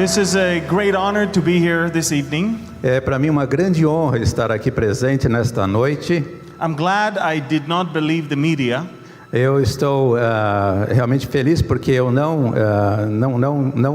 This is a great honor to be here this evening. É para mim uma grande honra estar aqui presente nesta noite. I'm glad I did not believe the media. Eu estou realmente feliz porque eu não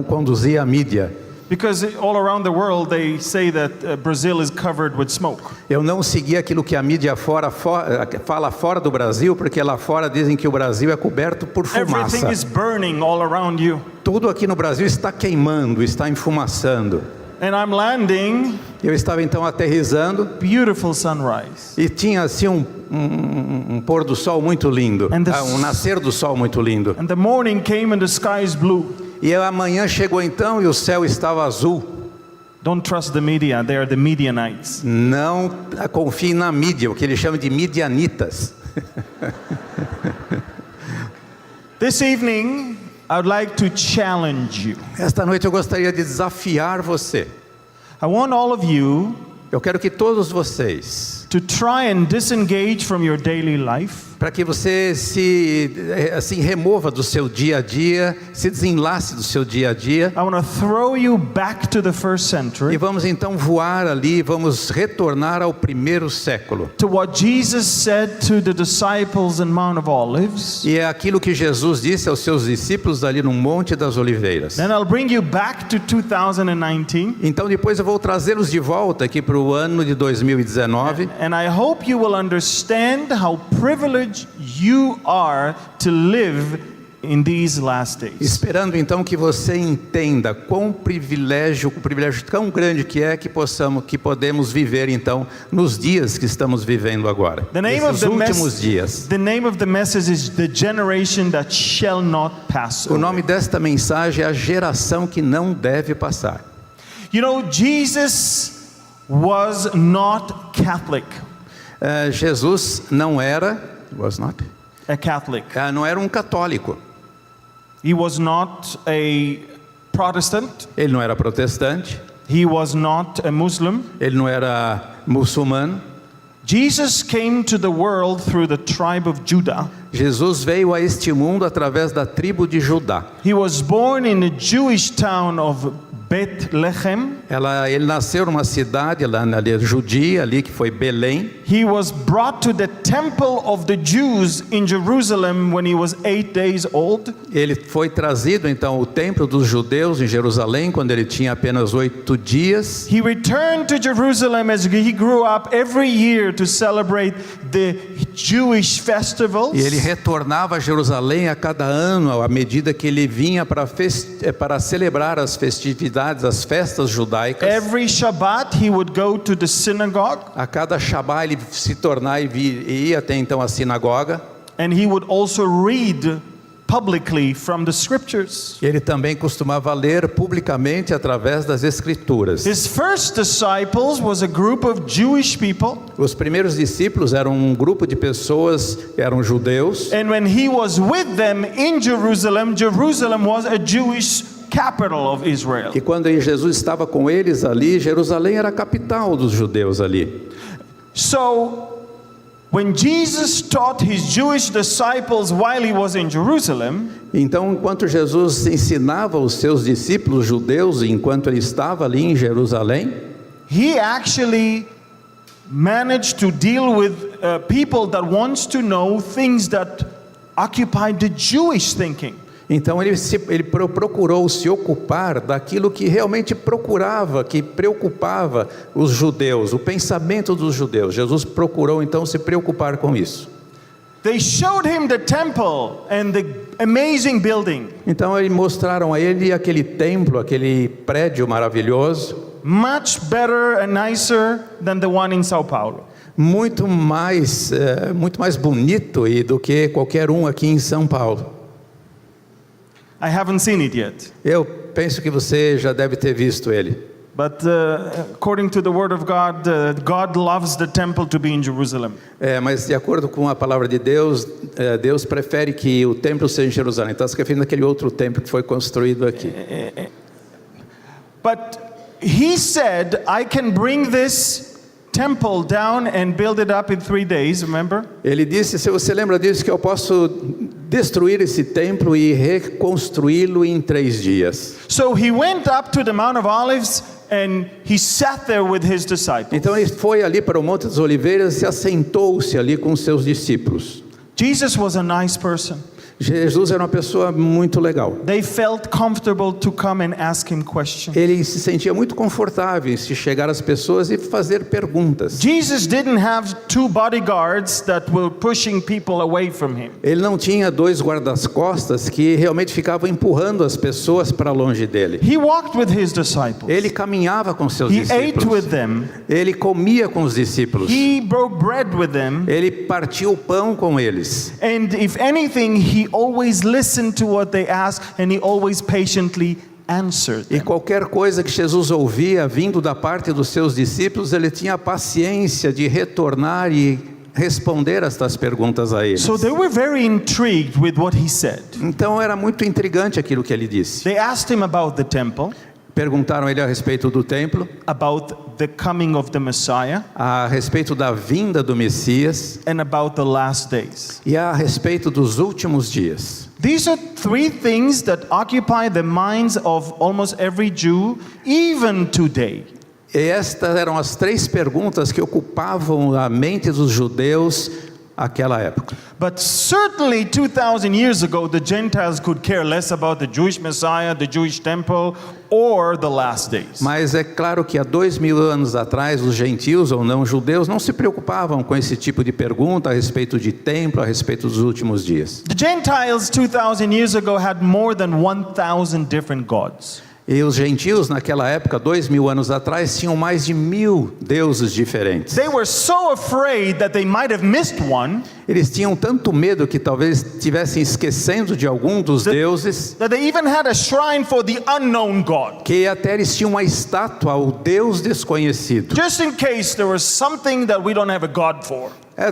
conduzi a mídia. Because all around the world they say that Brazil is covered with smoke. Eu não segui aquilo que a mídia fala fora do Brasil, porque lá fora dizem que o Brasil é coberto por fumaça. Everything is burning all around you. Tudo aqui no Brasil está queimando, está enfumaçando. And I'm landing. Eu estava então aterrissando. Beautiful sunrise. E tinha assim um pôr do sol muito lindo, um nascer do sol muito lindo. And the morning came and the sky is blue. E a manhã chegou então e o céu estava azul. Don't trust the media, they are the Midianites. Não confie na mídia, o que eles chamam de midianitas. This evening, I would like to challenge you. Esta noite eu gostaria de desafiar você. I want all of you Eu quero que todos vocês, to try and disengage from your daily life. para que você se remova do seu dia a dia, se desenlace do seu dia a dia. I want to throw you back to the first E century, vamos então voar ali, vamos retornar ao primeiro século. to what Jesus said to the disciples in Mount of Olives. E é aquilo que Jesus disse aos seus discípulos ali no Monte das Oliveiras. Then I'll bring you back to 2019, Então depois eu vou trazê-los de volta aqui para o ano de 2019. and I hope you will understand how privileged you are to live in these last days. Esperando então que você entenda o privilégio tão grande que é que podemos viver então nos dias que estamos vivendo agora. Nesses últimos dias. The name of the message is the generation that shall not pass O away. nome desta mensagem é a geração que não deve passar. You know, Jesus was not Catholic. Jesus não era, A Catholic. não era um católico. He was not a Protestant. Ele não era protestante. He was not a Muslim. Ele não era muçulmano. Jesus came to the world through the tribe of Judah. Jesus veio a este mundo através da tribo de Judá. He was born in the Jewish town of Bethlehem. Ele nasceu numa cidade ali, judia, ali que foi Belém. He was brought to the temple of the Jews in Jerusalem when he was 8 days old. Ele foi trazido então ao templo dos judeus em Jerusalém quando ele tinha apenas 8 dias. He returned to Jerusalem as he grew up every year to celebrate the Jewish festivals. E ele retornava a Jerusalém a cada ano à medida que ele vinha para celebrar as festividades, as festas judaicas. Every Shabbat he would go to the synagogue. A cada Shabbat ele se tornava e ia até então a sinagoga. And he would also read publicly from the scriptures. Ele também costumava ler publicamente através das escrituras. His first disciples was a group of Jewish people. Os primeiros discípulos eram um grupo de pessoas, eram judeus. And when he was with them in Jerusalem, Jerusalem was a Jewish capital of Israel. E quando Jesus estava com eles ali, Jerusalém era a capital dos judeus ali. So when Jesus taught his Jewish disciples while he was in Jerusalem, então, enquanto Jesus ensinava os seus discípulos judeus, enquanto ele estava ali em Jerusalém, he actually managed to deal with people that wants to know things that occupy the Jewish thinking. então ele procurou se ocupar daquilo que realmente que preocupava os judeus, o pensamento dos judeus. Jesus procurou então se preocupar com isso. They showed him the temple and the amazing building. Então eles mostraram a ele aquele templo, aquele prédio maravilhoso, Much better and nicer than the one in São Paulo. muito mais bonito do que qualquer um aqui em São Paulo. I haven't seen it yet. Eu penso que você já deve ter visto ele. But according to the word of God, God loves the temple to be in Jerusalem. Mas de acordo com a palavra de Deus, Deus prefere que o templo seja em Jerusalém. Está se referindo àquele outro templo que foi construído aqui. But he said, I can bring this temple down and build it up in 3 days, remember? Ele disse, se você lembra disso, que eu posso destruir esse templo e reconstruí-lo em 3 dias. So he went up to the Mount of Olives and he sat there with his disciples. Então ele foi ali para o Monte das Oliveiras e assentou-se ali com seus discípulos. Jesus was a nice person. Jesus era uma pessoa muito legal. They felt comfortable to come and ask him questions. Ele se sentia muito confortável em se chegar às pessoas e fazer perguntas. Jesus didn't have 2 bodyguards that were pushing people away from him. Ele não tinha 2 guardas-costas que realmente ficavam empurrando as pessoas para longe dele. He walked with his disciples. Ele caminhava com seus He ate discípulos. with them. Ele comia com os discípulos. He broke bread with them. Ele partia o pão com eles. And if anything, he always listened to what they asked and he always patiently answered E them. qualquer coisa que Jesus ouvia vindo da parte dos seus discípulos, ele tinha a paciência de retornar e responder estas perguntas a eles. So they were very intrigued with what he said. Então era muito intrigante aquilo que ele disse. They asked him about the temple, Perguntaram a ele a respeito do templo, about the coming of the Messiah, a respeito da vinda do Messias and about the last days. e a respeito dos últimos dias. These are 3 things that occupy the minds of almost every Jew, even today. E estas eram as 3 perguntas que ocupavam a mente dos judeus naquela época. But certainly 2,000 years ago, the Gentiles could care less about the Jewish Messiah, the Jewish temple, or the last days. Mas é claro que há 2000 anos atrás, os gentios ou não judeus não se preocupavam com esse tipo de pergunta a respeito de templo, a respeito dos últimos dias. The Gentiles 2,000 years ago had more than 1,000 different gods. E os gentios naquela época, 2000 anos atrás, tinham mais de 1000 deuses diferentes. They were so afraid that they might have missed one Eles tinham tanto medo que talvez estivessem esquecendo de algum dos deuses, that they even had a shrine for the unknown God. que até eles tinham uma estátua ao Deus desconhecido. Just in case there was something that we don't have a God for.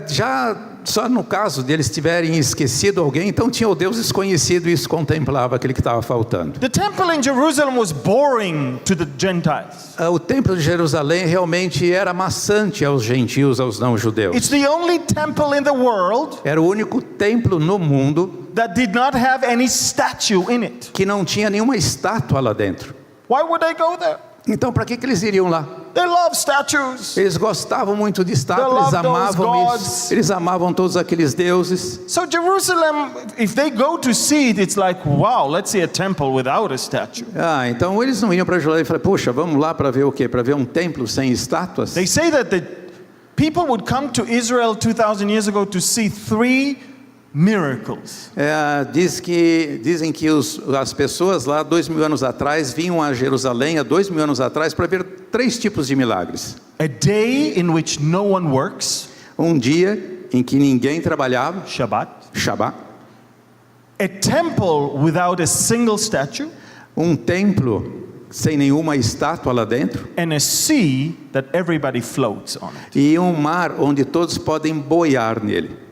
Já só no caso de eles tiverem esquecido alguém, então tinha o Deus desconhecido e isso contemplava aquele que estava faltando. The temple in Jerusalem was boring to the Gentiles. O templo de Jerusalém realmente era maçante aos gentios, aos não-judeus. It's the only temple in the world Era o único templo no mundo that did not have any statue in it. que não tinha nenhuma estátua lá dentro. Why would they go there? Então, para que eles iriam lá? They love statues. Eles gostavam muito de estátuas, They eles love those amavam gods. eles amavam todos aqueles deuses. So Jerusalem, if they go to see it, it's like, wow, let's see a temple without a statue. Então eles não iam para Jerusalém e falaram, puxa, vamos lá para ver o quê? Para ver um templo sem estátuas? They say that the people would come to Israel 2,000 years ago to see 3 miracles. Dizem que as pessoas lá 2000 anos atrás vinham a Jerusalém há 2000 anos atrás para ver 3 tipos de milagres. A day in which no one works, Um dia em que ninguém trabalhava, Shabbat. Shabat. A temple without a single statue, Um templo sem nenhuma estátua lá dentro. and a sea that everybody floats on it. E um mar onde todos podem boiar nele.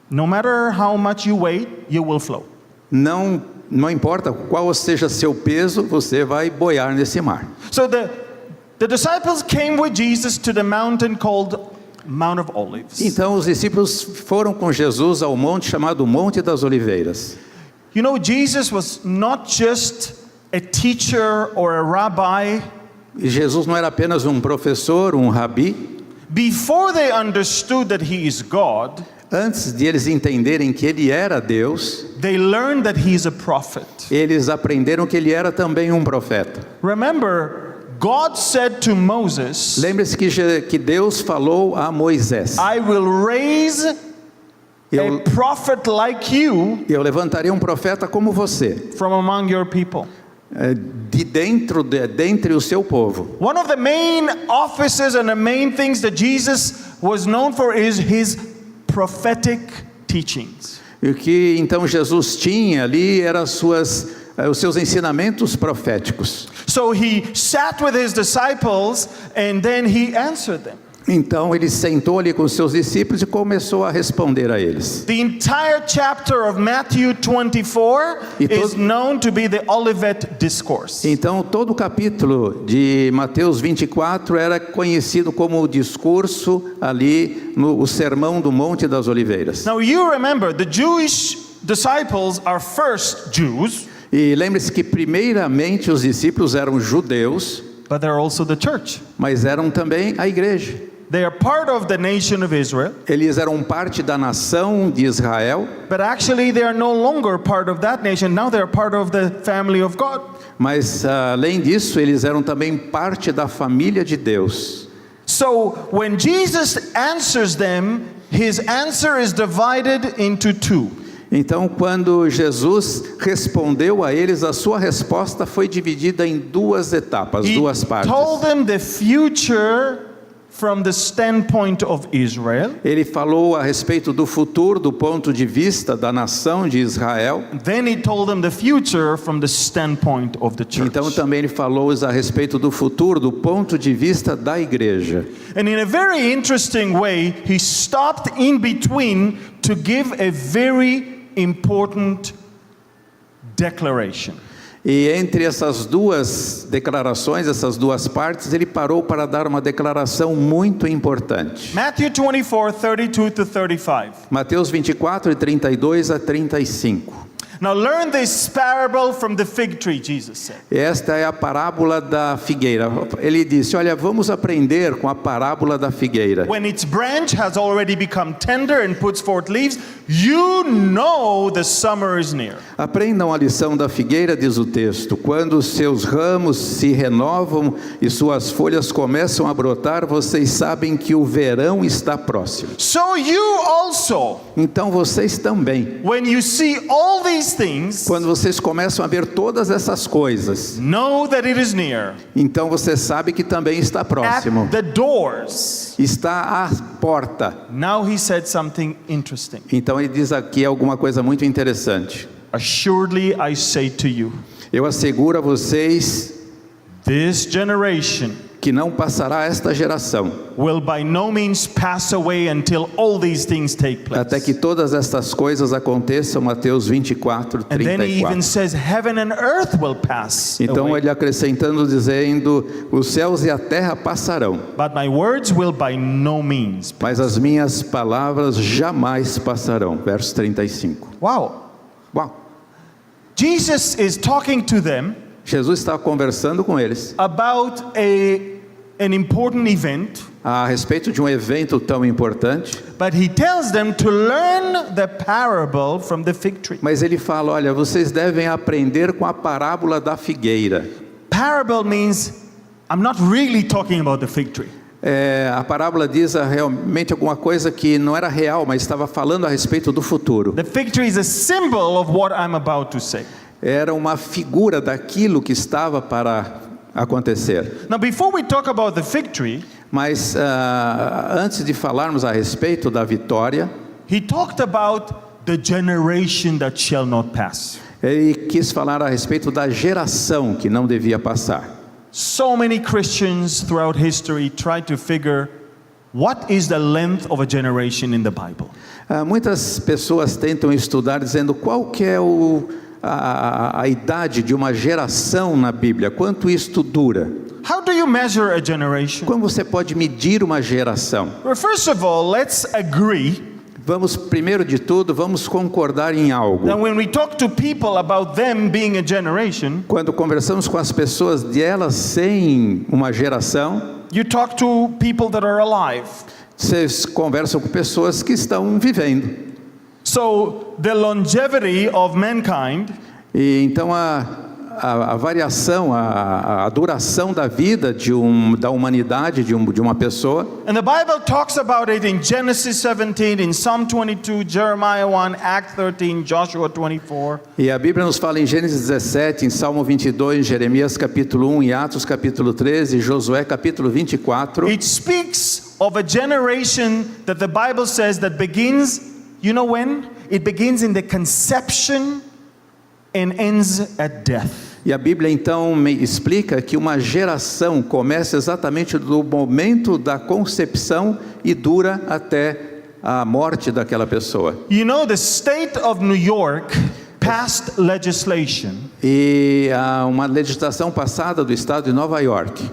No matter how much you weigh, you will float. Não importa qual seja seu peso, você vai boiar nesse mar. So the disciples came with Jesus to the mountain called Mount of Olives. Então os discípulos foram com Jesus ao monte chamado Monte das Oliveiras. You know, Jesus was not just a teacher or a rabbi. E Jesus não era apenas um professor, um rabi. Before they understood that he is God, Antes de eles entenderem que ele era Deus, they learned that he is a prophet. eles aprenderam que ele era também um profeta. Remember, God said to Moses, Lembre-se que Deus falou a Moisés: I will raise eu, a prophet like you eu levantarei um profeta como você, from among your people. dentre o seu povo. One of the main offices and the main things that Jesus was known for is his prophetic teachings. E o que então Jesus tinha ali eram os seus ensinamentos proféticos. So he sat with his disciples and then he answered them. Então ele sentou ali com os seus discípulos e começou a responder a eles. The entire chapter of Matthew 24 is known to be the Olivet Discourse. Então todo o capítulo de Mateus 24 era conhecido como o discurso ali o sermão do Monte das Oliveiras. Now you remember the Jewish disciples are first Jews, E lembre-se que primeiramente os discípulos eram judeus, but they're also the church. mas eram também a igreja. They are part of the nation of Israel, Eles eram parte da nação de Israel, but actually they are no longer part of that nation. Now they are part of the family of God. mas além disso, eles eram também parte da família de Deus. So when Jesus answers them, his answer is divided into two. Então, quando Jesus respondeu a eles, a sua resposta foi dividida em duas etapas, He duas partes. told them the future from the standpoint of Israel. Ele falou a respeito do futuro do ponto de vista da nação de Israel. Then he told them the future from the standpoint of the church. Então também ele falou a respeito do futuro do ponto de vista da igreja. And in a very interesting way, he stopped in between to give a very important declaration. E entre essas duas declarações, essas duas partes, ele parou para dar uma declaração muito importante. Matthew 24, 32 to 35. Mateus 24, 32 a 35. Now learn this parable from the fig tree, Jesus said. Esta é a parábola da figueira. Ele disse, olha, vamos aprender com a parábola da figueira. When its branch has already become tender and puts forth leaves, you know the summer is near. Aprendam a lição da figueira, diz o texto. Quando os seus ramos se renovam e suas folhas começam a brotar, vocês sabem que o verão está próximo. So you also, Então vocês também, when you see all these things, quando vocês começam a ver todas essas coisas, know that it is near. então você sabe que também está próximo. At the doors. Está à porta. Now he said something interesting. Então ele diz aqui alguma coisa muito interessante. Assuredly I say to you, Eu asseguro a vocês this generation que não passará esta geração, will by no means pass away until all these things take place. até que todas estas coisas aconteçam. Mateus 24, And then he even 34. says heaven and earth will pass Então away, ele acrescentando dizendo, os céus e a terra passarão, but my words will by no means. mas as minhas palavras jamais passarão. Verso 35. Wow. Uau! Jesus is talking to them Jesus está conversando com eles about an important event, a respeito de um evento tão importante, but he tells them to learn the parable from the fig tree. mas ele fala, olha, vocês devem aprender com a parábola da figueira. Parable means I'm not really talking about the fig tree. A parábola diz realmente alguma coisa que não era real, mas estava falando a respeito do futuro. The fig tree is a symbol of what I'm about to say. Era uma figura daquilo que estava para acontecer. Now, before we talk about the fig tree, Mas antes de falarmos a respeito da vitória, he talked about the generation that shall not pass. ele quis falar a respeito da geração que não devia passar. So many Christians throughout history try to figure what is the length of a generation in the Bible. Muitas pessoas tentam estudar dizendo qual que é a idade de uma geração na Bíblia, quanto isto dura. How do you measure a generation? Como você pode medir uma geração? Well, first of all, let's agree Vamos, primeiro de tudo, vamos concordar em algo. that when we talk to people about them being a generation, Quando conversamos com as pessoas de elas sem uma geração, you talk to people that are alive. vocês conversam com pessoas que estão vivendo. So the longevity of mankind E então a variação, a duração da vida da humanidade de uma pessoa, and the Bible talks about it in Genesis 17, in Psalm 22, Jeremiah 1, Acts 13, Joshua 24. e a Bíblia nos fala em Gênesis 17, em Salmo 22, Jeremias capítulo 1, em Atos capítulo 13, Josué capítulo 24. It speaks of a generation that the Bible says that begins, you know when? It begins in the conception and ends at death. E a Bíblia então me explica que uma geração começa exatamente do momento da concepção e dura até a morte daquela pessoa. You know, the state of New York passed legislation, E há uma legislação passada do estado de Nova York.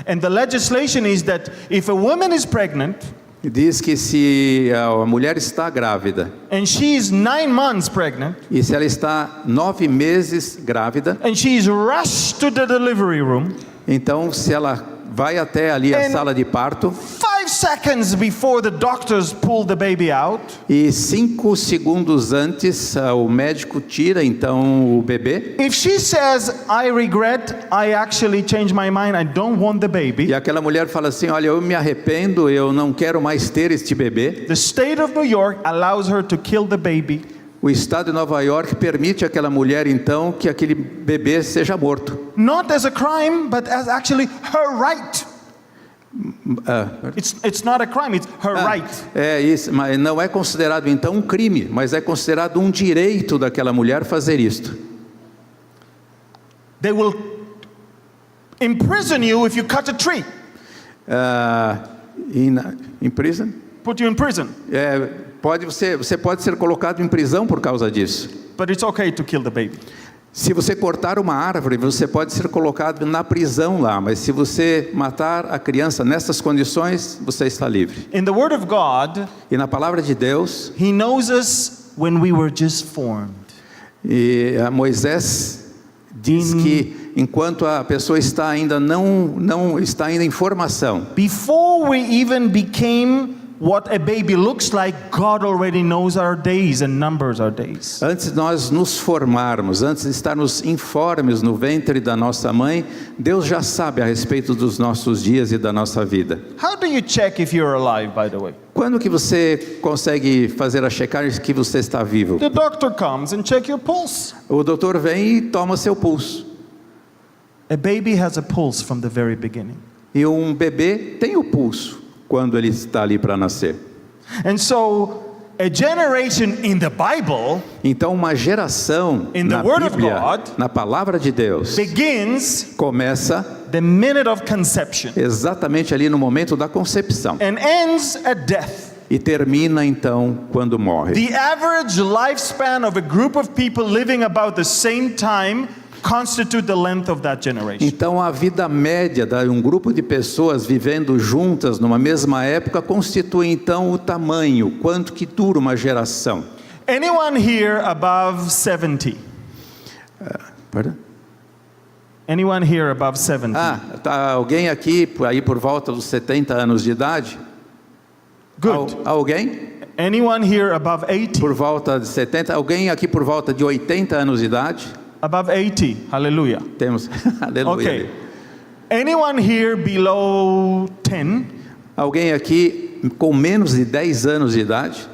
and the legislation is that if a woman is pregnant, diz que se a mulher está grávida, and she's 9 months pregnant, e se ela está 9 meses grávida, and she's rushed to the delivery room, então se ela vai até ali a And- sala de parto, 5 seconds before the doctors pull the baby out, e 5 segundos antes o médico tira então o bebê, if she says, I regret, I actually changed my mind, I don't want the baby, e aquela mulher fala assim, olha, eu me arrependo, eu não quero mais ter este bebê, the state of New York allows her to kill the baby. o estado de Nova York permite àquela mulher então que aquele bebê seja morto. Not as a crime, but as actually her right. It's not a crime, it's her right. É isso, mas não é considerado então um crime, mas é considerado um direito daquela mulher fazer isto. They will imprison you if you cut a tree, In prison? put you in prison. Você pode ser colocado em prisão por causa disso. But it's okay to kill the baby. Se você cortar uma árvore, você pode ser colocado na prisão lá, mas se você matar a criança nessas condições, você está livre. In the Word of God, E na palavra de Deus, He knows us when we were just formed. e Moisés diz que enquanto a pessoa está ainda não está ainda em formação, Before we even became what a baby looks like, God already knows our days and numbers our days. antes de nós nos formarmos, antes de estarmos informes no ventre da nossa mãe, Deus já sabe a respeito dos nossos dias e da nossa vida. How do you check if you're alive, by the way? Quando que você consegue fazer a checagem que você está vivo? The doctor comes and check your pulse. O doutor vem e toma seu pulso. A baby has a pulse from the very beginning. E um bebê tem o pulso quando ele está ali para nascer. And so, a generation in the Bible Então uma geração In the na Word of Bíblia, God, na palavra de Deus, begins começa the minute of conception exatamente ali no momento da concepção and ends at death. e termina então quando morre. The average lifespan of a group of people living about the same time constitute the length of that generation. Então a vida média de um grupo de pessoas vivendo juntas numa mesma época constitui então o tamanho, quanto que dura uma geração. Anyone here above 70? Pardon? Anyone here above 70? Tá alguém aqui aí por volta dos 70 anos de idade? Good. Alguém? Anyone here above 80? Por volta de 70? Alguém aqui por volta de 80 anos de idade? Above 80. Hallelujah. Temos. Aleluia. Okay. Anyone here below 10? Alguém aqui com menos de 10 anos de idade?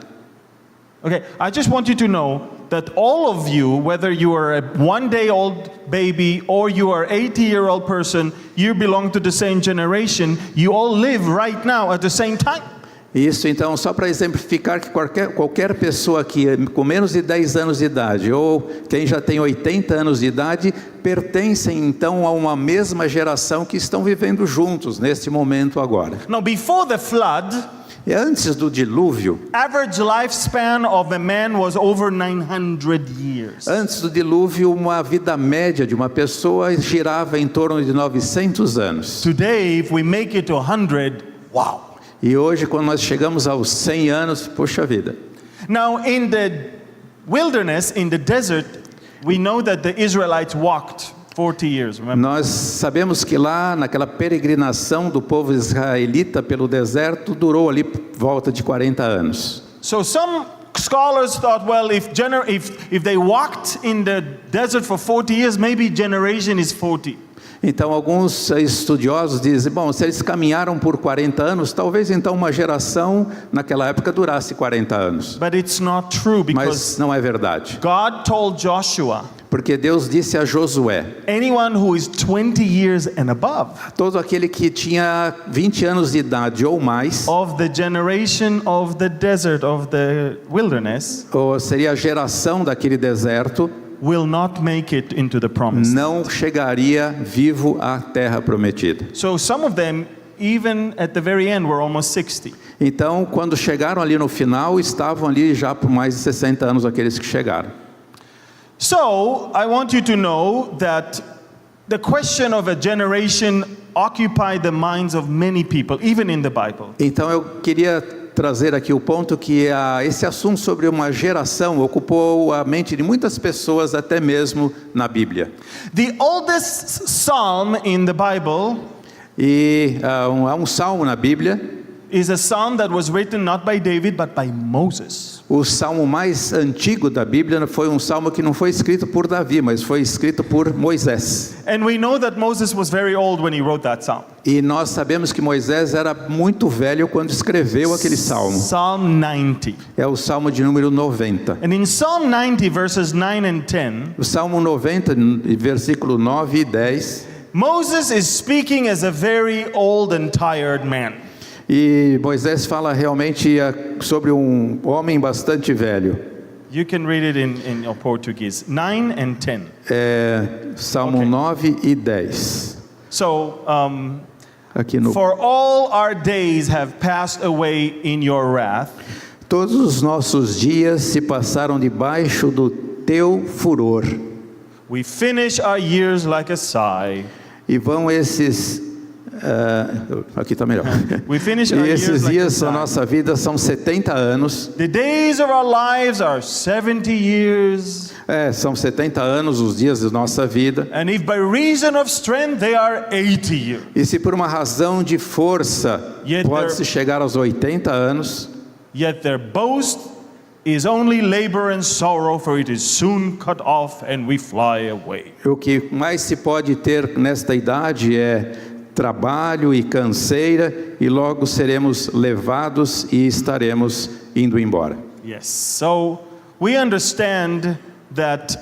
Okay, I just want you to know that all of you, whether you are a 1-day-old baby or you are 80-year-old person, you belong to the same generation. You all live right now at the same time. Isso, então, só para exemplificar que qualquer pessoa aqui com menos de 10 anos de idade ou quem já tem 80 anos de idade pertencem então a uma mesma geração que estão vivendo juntos neste momento agora. Now, before the flood, E antes do dilúvio, average lifespan of a man was over 900 years. antes do dilúvio, uma vida média de uma pessoa girava em torno de 900 anos. Today, if we make it to 100, wow. E hoje, quando nós chegamos aos 100 anos, poxa vida. Now, in the wilderness, in the desert, we know that the Israelites walked 40 years, remember? Nós sabemos que lá, naquela peregrinação do povo israelita pelo deserto, durou ali por volta de 40 anos. So some scholars thought, well, if they walked in the desert for 40 years, maybe generation is 40. Então, alguns estudiosos dizem, bom, se eles caminharam por 40 anos, talvez então uma geração naquela época durasse 40 anos. But it's not true because Mas não é verdade. God told Joshua, Porque Deus disse a Josué, anyone who is 20 years and above todo aquele que tinha 20 anos de idade ou mais, of the generation of the desert, of the wilderness, ou seria a geração daquele deserto, will not make it into the promised. não chegaria vivo à terra prometida. So some of them, even at the very end, were almost 60. Então, quando chegaram ali no final, estavam ali já por mais de 60 anos aqueles que chegaram. So I want you to know that the question of a generation occupied the minds of many people, even in the Bible. Então eu queria trazer aqui o ponto que esse assunto sobre uma geração ocupou a mente de muitas pessoas, até mesmo na Bíblia. The oldest psalm in the Bible E há um salmo na Bíblia, is a psalm that was written not by David but by Moses. o salmo mais antigo da Bíblia foi um salmo que não foi escrito por Davi, mas foi escrito por Moisés. And we know that Moses was very old when he wrote that psalm. E nós sabemos que Moisés era muito velho quando escreveu aquele salmo. Psalm 90. É o salmo de número 90. And in Psalm 90 verses 9 and 10, O salmo 90, versículo 9 e 10. Moses is speaking as a very old and tired man. E Moisés fala realmente sobre um homem bastante velho. You can read it in your Portuguese. 9 and 10. Salmo Ok. 9 e 10. So, Aqui no for all our days have passed away in your wrath. Todos os nossos dias se passaram debaixo do teu furor. We finish our years like a sigh. E vão esses aqui está melhor. We finish E our years esses like a dias da sigh. nossa vida são 70 anos. The days of our lives are 70 years. São 70 anos os dias da nossa vida. And if by reason of strength they are 80 years. E se por uma razão de força Yet pode-se chegar aos 80 anos, Yet their boast is only labor and sorrow, for it is soon cut off and we fly away. o que mais se pode ter nesta idade é trabalho e canseira, e logo seremos levados e estaremos indo embora. Yes, so we understand that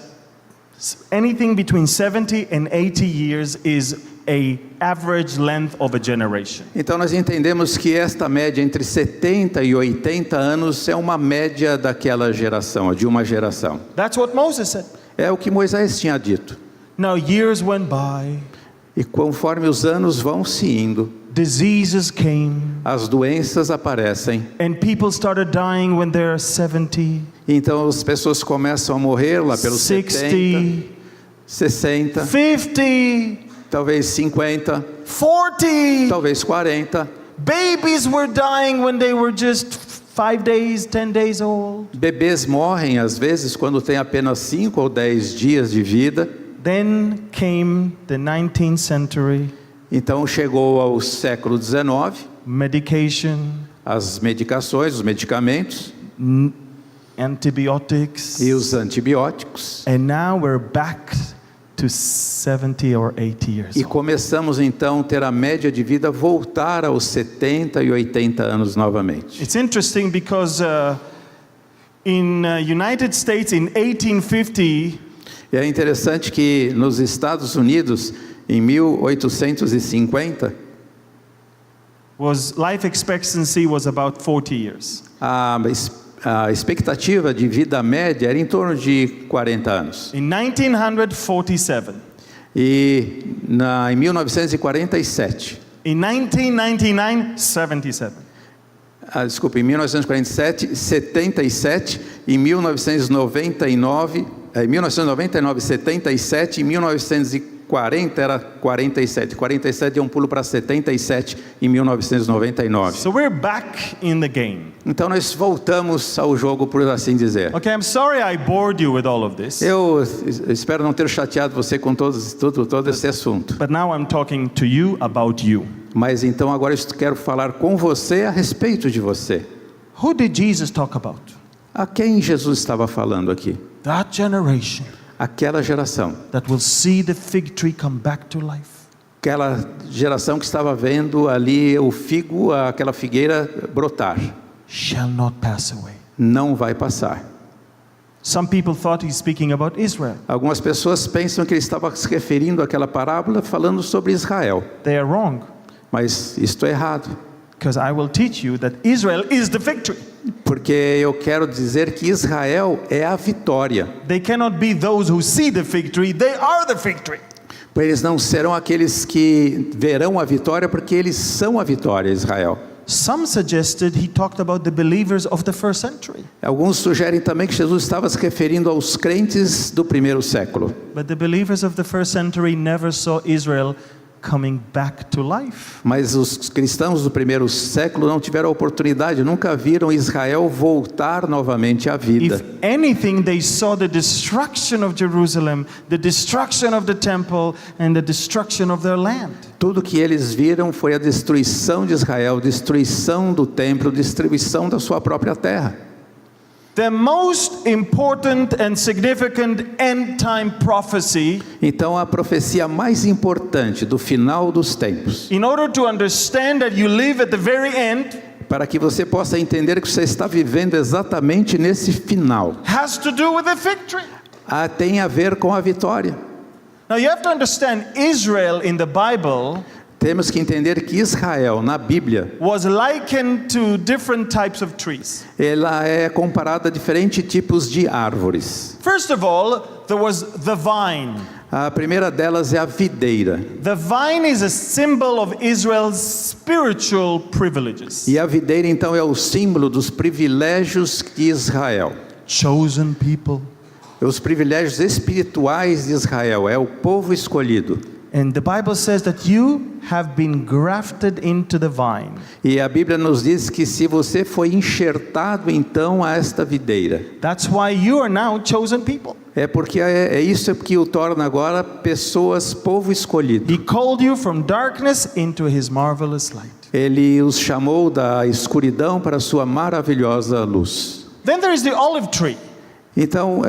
anything between 70 and 80 years is a average length of a generation. Então nós entendemos que esta média entre 70 e 80 anos é uma média daquela geração, de uma geração. That's what Moses said. É o que Moisés tinha dito. Now years went by, E conforme os anos vão se indo, diseases came, as doenças aparecem. and people started dying when they're 70, Então as pessoas começam a morrer lá pelos 70, 60, 60, 50, talvez 50, 40. talvez 40. Babies were dying when they were just 5 days, 10 days old. Bebês morrem às vezes quando têm apenas 5 ou 10 dias de vida. Then came the 19th century, Então chegou ao século 19, medication, as medicações, os medicamentos antibiotics, e os antibióticos. and now we're back to 70 or 80 years E old. começamos então a ter a média de vida voltar aos 70 e 80 anos novamente. It's interesting because in United States in 1850, E é interessante que nos Estados Unidos, em 1850, life expectancy was about 40 years. a expectativa de vida média era em torno de 40 anos. In 1947, E em 1947, in 1999, 77. desculpa, em 1947, 77, em 1999, 77, em 1940 era 47. 47 é um pulo para 77 em 1999. So we're back in the game. Então nós voltamos ao jogo, por assim dizer. Okay, I'm sorry I bored you with all of this, Eu espero não ter chateado você com todo esse assunto. but now I'm talking to you about you. Mas então agora eu quero falar com você a respeito de você. Who did Jesus talk about? A quem Jesus estava falando aqui? That generation Aquela geração. that will see the fig tree come back to life. Aquela geração que estava vendo ali o figo, aquela figueira brotar. Shall not pass away. Não vai passar. Some people thought he's speaking about Israel. Algumas pessoas pensam que ele estava se referindo àquela parábola falando sobre Israel. They are wrong, Mas isto é errado. because I will teach you that Israel is the victory. Porque eu quero dizer que Israel é a vitória. They cannot be those who see the victory, they are the victory. Eles não serão aqueles que verão a vitória, porque eles são a vitória, Israel. Some suggested he talked about the believers of the first century. Alguns sugerem também que Jesus estava se referindo aos crentes do primeiro século. But the believers of the first century never saw Israel coming back to life. Mas os cristãos do primeiro século não tiveram a oportunidade, nunca viram Israel voltar novamente à vida. If anything, they saw the destruction of Jerusalem, the destruction of the temple, and the destruction of their land. Tudo que eles viram foi a destruição de Israel, destruição do templo, destruição da sua própria terra. The most important and significant end-time prophecy, Então a profecia mais importante do final dos tempos, in order to understand that you live at the very end, para que você possa entender que você está vivendo exatamente nesse final, has to do with the fig tree. tem a ver com a vitória. Now you have to understand, Israel in the Bible Temos que entender que Israel, na Bíblia, was likened to different types of trees. ela é comparada a diferentes tipos de árvores. First of all, there was the vine. A primeira delas é a videira. The vine is a symbol of Israel's spiritual privileges. E a videira, então, é o símbolo dos privilégios de Israel. Chosen people. Os privilégios espirituais de Israel, é o povo escolhido. And the Bible says that you have been grafted into the vine. E a Bíblia nos diz que se você foi enxertado então a esta videira, That's why you are now chosen people. é porque é isso que o torna agora pessoas, povo escolhido. He called you from darkness into his marvelous light. Ele os chamou da escuridão para a sua maravilhosa luz. Then there is the olive tree, Então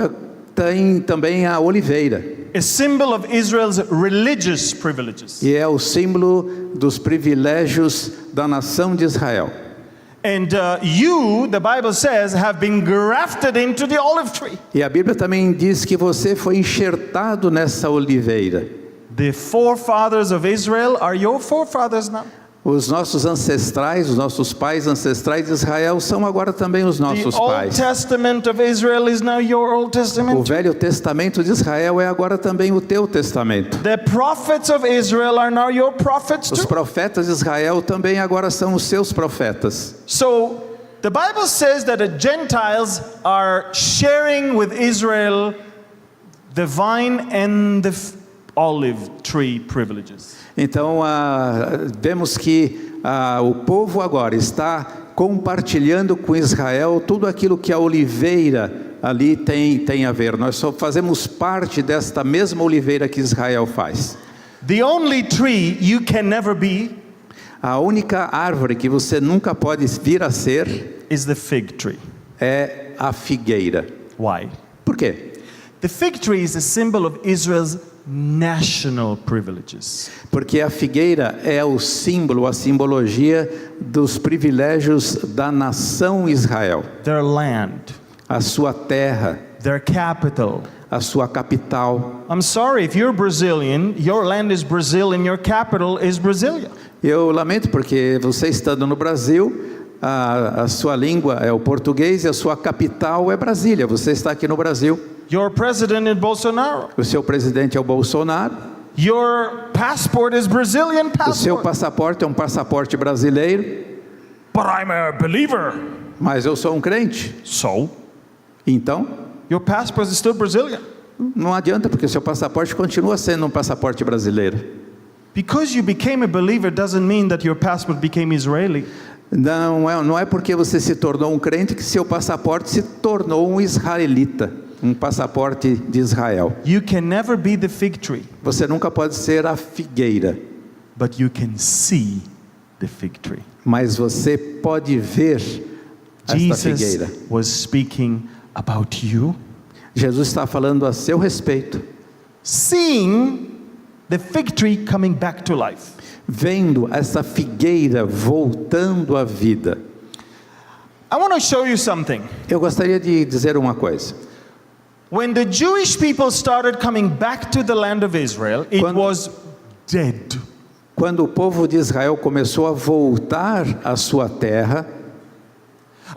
tem também a oliveira, a symbol of Israel's religious privileges. e é o símbolo dos privilégios da nação de Israel. And you, the Bible says, have been grafted into the olive tree. E a Bíblia também diz que você foi enxertado nessa oliveira. The forefathers of Israel are your forefathers now. Os nossos ancestrais, os nossos pais ancestrais de Israel são agora também os The nossos Old pais. Testament of Israel is now your Old O Testament. Velho Testamento de Israel é agora também o teu testamento. The prophets of Israel are now your prophets Os too. profetas de Israel também agora são os seus profetas. So the Bible says that the Gentiles are sharing with Israel the vine and the olive tree privileges. Então, vemos que o povo agora está compartilhando com Israel tudo aquilo que a oliveira ali tem a ver. Nós só fazemos parte desta mesma oliveira que Israel faz. The only tree you can never be A única árvore que você nunca pode vir a ser is the fig tree. é a figueira. Why? Por quê? The fig tree is a symbol of Israel's national privileges. Porque a figueira é o símbolo, a simbologia dos privilégios da nação Israel. Their land, A sua terra, their capital. a sua capital. I'm sorry, if you're Brazilian, your land is Brazil and your capital is Brasilia. Eu lamento porque você estando no Brasil, a sua língua é o português e a sua capital é Brasília. Você está aqui no Brasil. Your president is Bolsonaro. O seu presidente é o Bolsonaro. Your passport is Brazilian O seu passport. passaporte é um passaporte brasileiro. But I'm a believer. Mas eu sou um crente. So, Então, your passport is still Brazilian. não adianta porque o seu passaporte continua sendo um passaporte brasileiro. Because you became a believer doesn't mean that your passport became Israeli. Não é porque você se tornou um crente que seu passaporte se tornou um israelita, um passaporte de Israel. You can never be the fig tree, Você nunca pode ser a figueira, but you can see the fig tree. mas você pode ver esta Jesus figueira. was speaking about you, Jesus está falando a seu respeito, seeing the fig tree coming back to life. vendo essa figueira voltando à vida. I want to show you something. Eu gostaria de dizer uma coisa. When the Jewish people started coming back to the land of Israel, it Quando- was dead. Quando o povo de Israel começou a voltar à sua terra,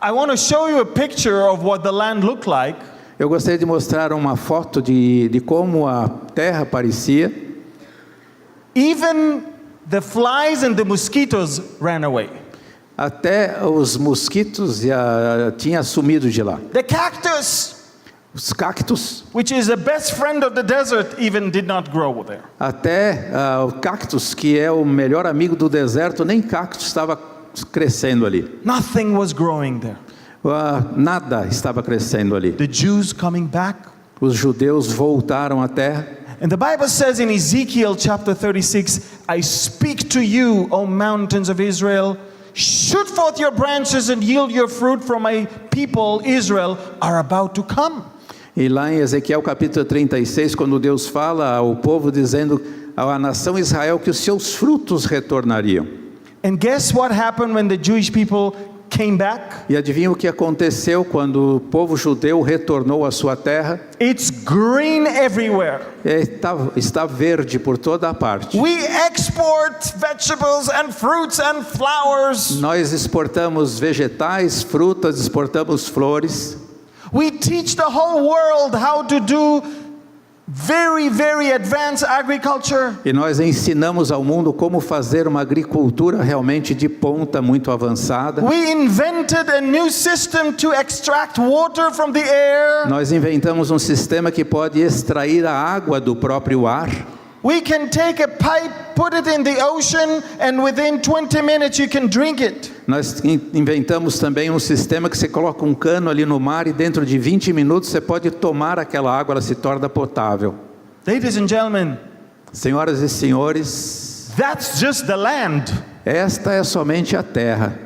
I want to show you a picture of what the land looked like. eu gostaria de mostrar uma foto de como a terra parecia. Even the flies and the mosquitoes ran away. Até os mosquitos tinha sumido de lá. The cactus, Os cactos, which is the best friend of the desert, even did not grow there. até o cactus, que é o melhor amigo do deserto, nem cactus estava crescendo ali. Nothing was growing there. Nada estava crescendo ali. The Jews coming back. Os judeus voltaram à terra. And the Bible says in Ezekiel chapter 36, I speak to you, O mountains of Israel, shoot forth your branches and yield your fruit, for my people Israel are about to come. E lá em Ezequiel capítulo 36, quando Deus fala ao povo dizendo à nação Israel que os seus frutos retornariam. And guess what happened when the Jewish people came back? E adivinha o que aconteceu quando o povo judeu retornou à sua terra? It's green everywhere. Está verde por toda a parte. We export vegetables and fruits and flowers. Nós exportamos vegetais, frutas, exportamos flores. We teach the whole world how to do very, very advanced agriculture. E nós ensinamos ao mundo como fazer uma agricultura realmente de ponta, muito avançada. We invented a new system to extract water from the air. Nós inventamos um sistema que pode extrair a água do próprio ar. We can take a pipe, put it in the ocean, and within 20 minutes you can drink it. Nós inventamos também um sistema que você coloca um cano ali no mar e dentro de 20 minutos você pode tomar aquela água, ela se torna potável. Ladies and gentlemen, Senhoras e senhores, that's just the land. esta é somente a terra.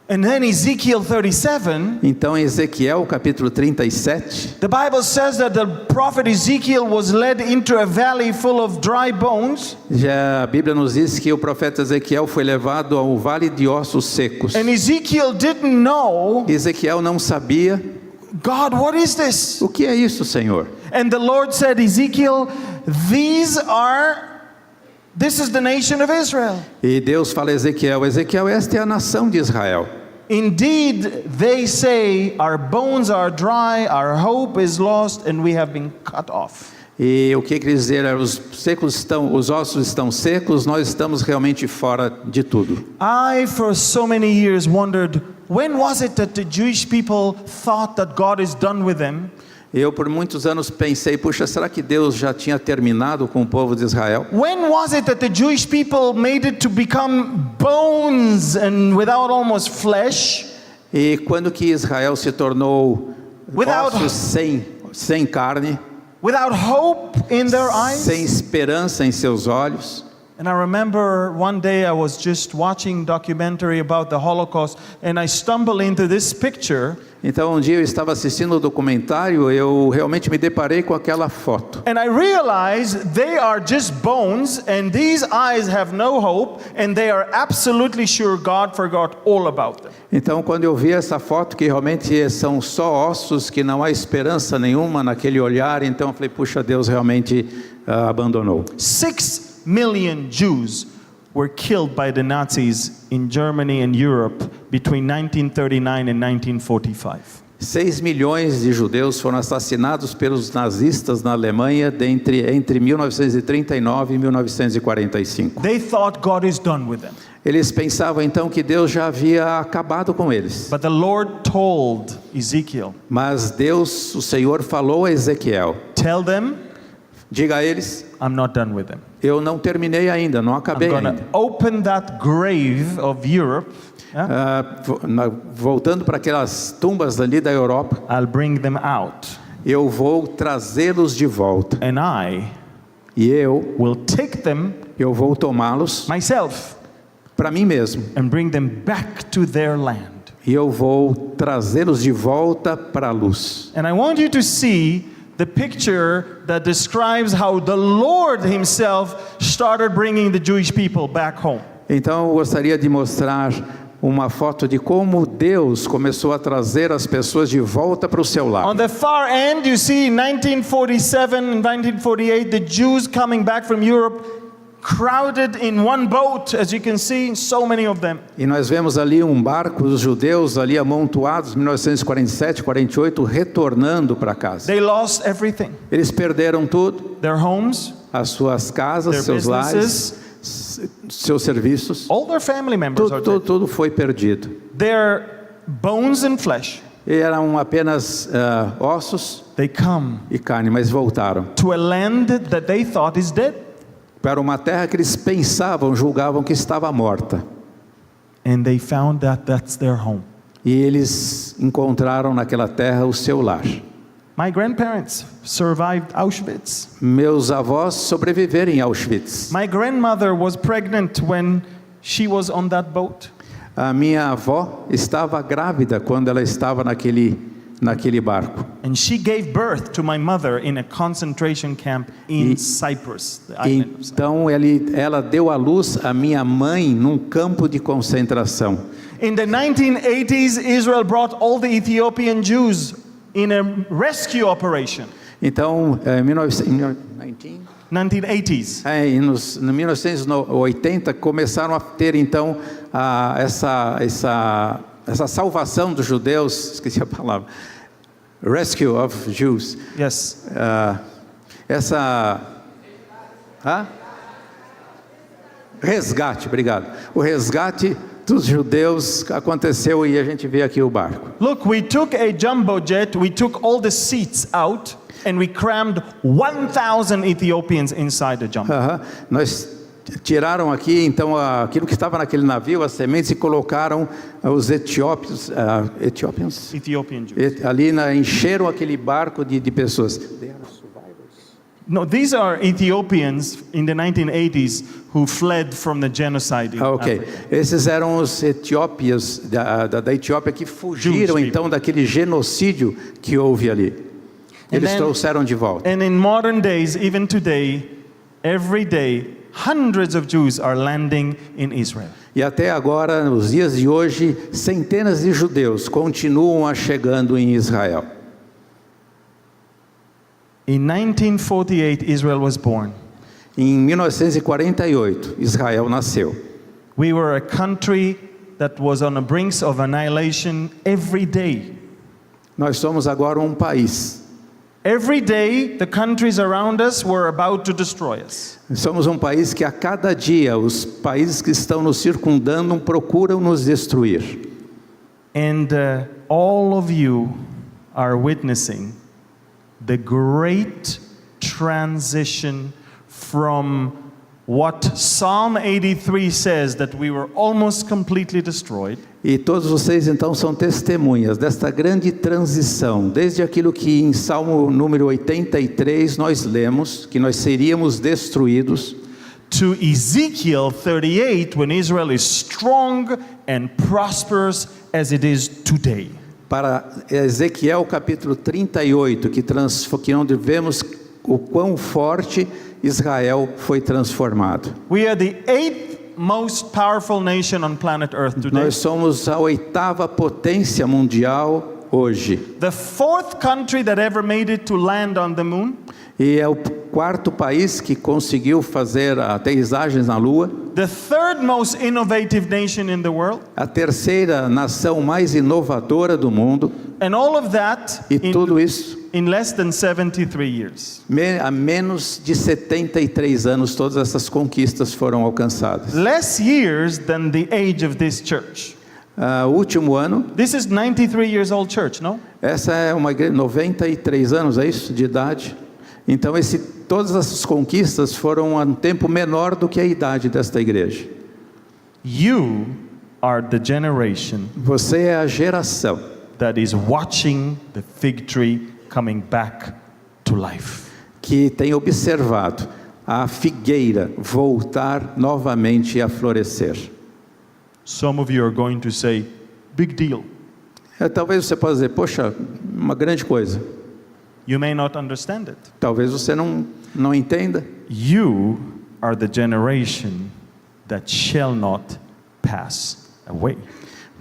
And then Ezekiel 37, Então em Ezequiel capítulo 37, the Bible says that the prophet Ezekiel was led into a valley full of dry bones. já a Bíblia nos diz que o profeta Ezequiel foi levado ao vale de ossos secos. And Ezekiel didn't know, Ezequiel não sabia, God, what is this? o que é isso, Senhor? And the Lord said, Ezekiel, this is the nation of Israel. E Deus fala a Ezequiel, Ezequiel, esta é a nação de Israel. Indeed, they say, our bones are dry, our hope is lost, and we have been cut off. E o que quer dizer? Os ossos estão secos, nós estamos realmente fora de tudo. I, for so many years, wondered, when was it that the Jewish people thought that God is done with them? Eu por muitos anos pensei, puxa, será que Deus já tinha terminado com o povo de Israel? When was it that the Jewish people made it to become bones and without almost flesh? E quando que Israel se tornou Without- ossos sem carne, Without hope in their eyes? sem esperança em seus olhos? And I remember one day I was just watching documentary about the Holocaust and I stumbled into this picture. Então um dia eu estava assistindo um documentário, eu realmente me deparei com aquela foto. And I realized they are just bones and these eyes have no hope and they are absolutely sure God forgot all about them. Então quando eu vi essa foto que realmente são só ossos, que não há esperança nenhuma naquele olhar, então eu falei, puxa, Deus realmente abandonou. 6 million Jews were killed by the Nazis in Germany and Europe between 1939 and 1945. 6 milhões de judeus foram assassinados pelos nazistas na Alemanha entre 1939 e 1945. They thought God is done with them. Eles pensavam então que Deus já havia acabado com eles. But the Lord told Ezekiel, Mas Deus, o Senhor, falou a Ezequiel, tell them diga a eles, I'm not done with them. eu não terminei ainda, não I'm acabei going ainda. to open that grave of Europe. Voltando para aquelas tumbas ali da Europa, I'll bring them out. eu vou trazê-los de volta. And I E eu will take them vou tomá-los myself para mim mesmo. and bring them back to their land. E eu vou trazê-los de volta para a luz. And I want you to see the picture that describes how the Lord himself started bringing the Jewish people back home. Então eu gostaria de mostrar uma foto de como Deus começou a trazer as pessoas de volta para o seu lar. On the far end, you see 1947 and 1948, the Jews coming back from Europe, crowded in one boat, as you can see, so many of them. E nós vemos ali um barco dos judeus ali amontoados, 1947, 48, retornando para casa. They lost everything. Eles perderam tudo, Their homes, as suas casas, their seus lares, businesses, seus serviços, all their family members are dead. tudo foi perdido. Their bones and flesh. eram apenas ossos They come e carne, mas voltaram to a land that they thought is dead. para uma terra que eles pensavam, julgavam que estava morta. And they found that that's their home. E eles encontraram naquela terra o seu lar. My grandparents survived Auschwitz. Meus avós sobreviveram em Auschwitz. My grandmother was pregnant when she was on that boat. A minha avó estava grávida quando ela estava naquele barco. And she gave birth to my mother in a concentration camp in Cyprus, the island of Cyprus. Então ela deu à luz a minha mãe num campo de concentração. In the 1980s, Israel brought all the Ethiopian Jews in a rescue operation. Então, em 1980s. Nos 1980 começaram a ter então essa salvação dos judeus, esqueci a palavra, rescue of Jews. Yes. Resgate, obrigado. O resgate dos judeus aconteceu e a gente vê aqui o barco. Look, we took a jumbo jet, we took all the seats out, and we crammed 1,000 Ethiopians inside the jumbo. Nós tiraram aqui então aquilo que estava naquele navio, as sementes, e colocaram os etíopes, Ethiopian Jews. ali encheram aquele barco de pessoas. No, these are Ethiopians in the 1980s who fled from the genocide in Ok, Africa. esses eram os etíopes da Etiópia que fugiram Jewish então daquele genocídio que houve ali. Eles then- trouxeram de volta. And in modern days, even today, every day, hundreds of Jews are landing in Israel. E até agora, nos dias de hoje, centenas de judeus continuam chegando em Israel. In 1948, Israel was born. Em 1948, Israel nasceu. We were a country that was on the brink of annihilation every day. Nós somos agora um país. Every day, the countries around us were about to destroy us. Somos um país que a cada dia os países que estão nos circundando procuram nos destruir. And all of you are witnessing the great transition from what Psalm 83 says, that we were almost completely destroyed, E todos vocês então são testemunhas desta grande transição, desde aquilo que em Salmo número 83 nós lemos, que nós seríamos destruídos, to Ezekiel 38, when Israel is strong and prosperous as it is today. para Ezequiel capítulo 38, que onde vemos o quão forte Israel foi transformado. We are the 8th most powerful nation on planet Earth today. Nós somos a 8ª potência mundial hoje. The 4th country that ever made it to land on the moon. E é o 4º país que conseguiu fazer aterrissagens na Lua. The 3rd most innovative nation in the world. A 3ª nação mais inovadora do mundo. And all of that E tudo isso in less than 73 years. há menos de 73 anos todas essas conquistas foram alcançadas. Less years than the age of this church. O último ano, This is 93 years old church, no? essa é uma igreja, 93 anos, é isso, de idade. Então todas essas conquistas foram a um tempo menor do que a idade desta igreja. You are the generation Você é a geração that is watching the fig tree coming back to life. que tem observado a figueira voltar novamente a florescer. Some of you are going to say, big deal. Talvez você possa dizer, poxa, uma grande coisa. You may not understand it. Talvez você não entenda. You are the generation that shall not pass away.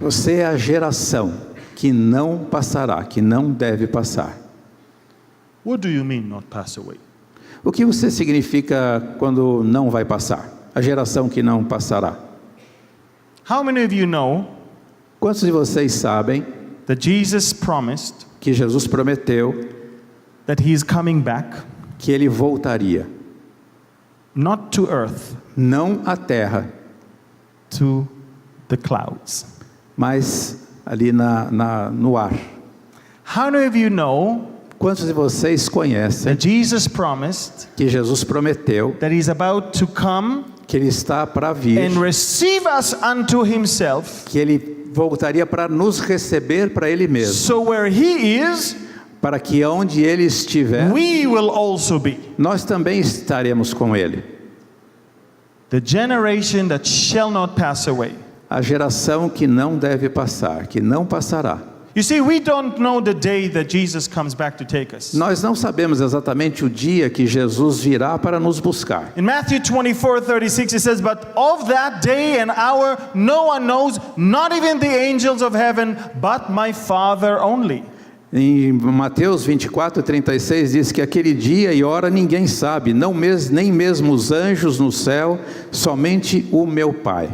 Você é a geração que não passará, que não deve passar. What do you mean not pass away? O que você significa quando não vai passar? A geração que não passará. How many of you know Quantos de vocês sabem that Jesus promised que Jesus prometeu that he is coming back, que ele voltaria? not to earth, Não à terra, to the clouds? mas ali no ar. How many of you know Quantos de vocês conhecem that Jesus promised que Jesus prometeu that he's about to come que Ele está para vir, and receive us unto himself? que Ele voltaria para nos receber para Ele mesmo, So where he is, para que onde Ele estiver, we will also be. nós também estaremos com Ele. The generation that shall not pass away. A geração que não deve passar, que não passará. You see, we don't know the day that Jesus comes back to take us. Nós não sabemos exatamente o dia que Jesus virá para nos buscar. In Matthew 24:36 it says, "But of that day and hour no one knows, not even the angels of heaven, but my Father only." Em Mateus 24:36 diz que aquele dia e hora ninguém sabe, nem mesmo os anjos no céu, somente o meu Pai.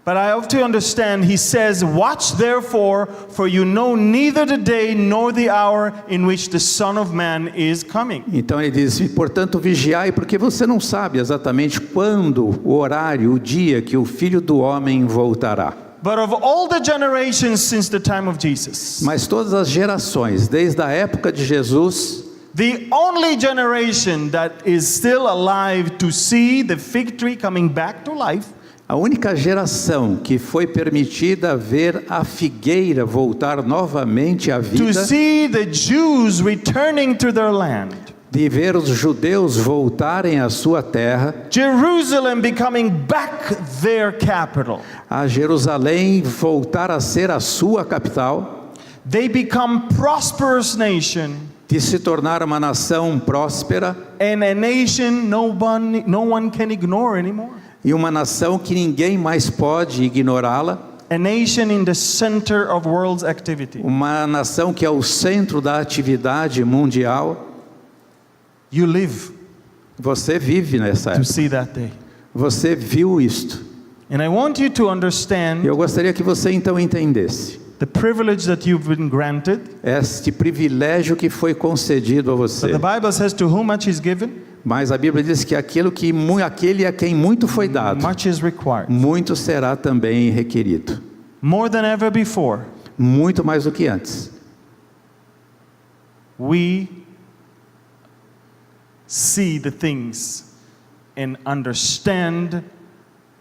But I have to understand, he says, "Watch therefore, for you know neither the day nor the hour in which the Son of Man is coming." Então ele diz, portanto vigiai, porque você não sabe exatamente quando, o horário, o dia que o Filho do Homem voltará. But of all the generations since the time of Jesus, Mas todas as gerações, desde a época de Jesus, the only generation that is still alive to see the fig tree coming back to life a única geração que foi permitida ver a figueira voltar novamente à to vida, see the Jews returning to their land, de ver os judeus voltarem à sua terra, Jerusalem becoming back their capital, a Jerusalém voltar a ser a sua capital, they become prosperous nation de se tornar uma nação próspera and a nation no one can ignore anymore. e uma nação que ninguém mais pode ignorá-la, A nation in the center of world's activity. uma nação que é o centro da atividade mundial. You live Você vive nessa to época, see that day. você viu isto. And I want you to understand E eu gostaria que você então entendesse the privilege that you've been granted. este privilégio que foi concedido a você. But the Bible says, to whom much is given, Mas a Bíblia diz que aquele a quem muito foi dado, much is required. muito será também requerido. More than ever before, Muito mais do que antes. we see the things and understand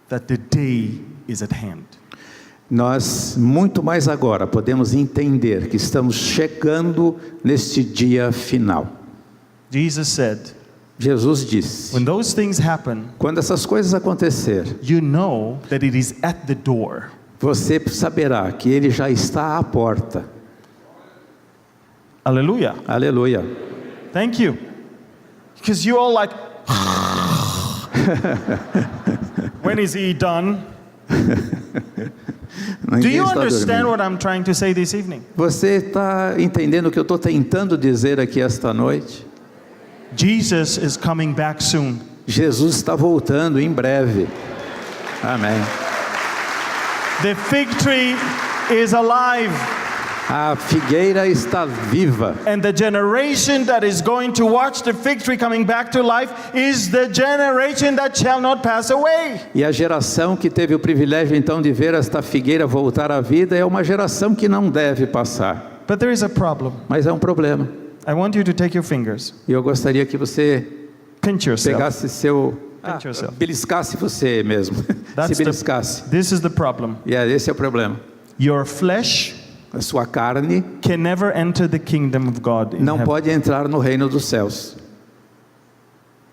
that the day is at hand. Nós, muito mais agora, podemos entender que estamos chegando neste dia final. Jesus said, Jesus disse, when those things happen, quando essas coisas acontecer, you know that it is at the door. você saberá que Ele já está à porta. Hallelujah. Aleluia. Thank you. Because you all like, when is he done? Do Ninguém you está understand dormindo. what I'm trying to say this evening? Você está entendendo o que eu estou tentando dizer aqui esta noite? Jesus is coming back soon. Jesus está voltando em breve. Amém. The fig tree is alive. A figueira está viva. And the generation that is going to watch the fig tree coming back to life is the generation that shall not pass away. E a geração que teve o privilégio então de ver esta figueira voltar à vida é uma geração que não deve passar. But there is a problem. Mas é um problema. I want you to take your fingers, E eu gostaria que você pinch yourself. pegasse Pinch yourself. beliscasse você mesmo. Se beliscasse. This is the problem. E esse é o problema. Your flesh A sua carne can never enter the kingdom of God in não heaven. pode entrar no reino dos céus.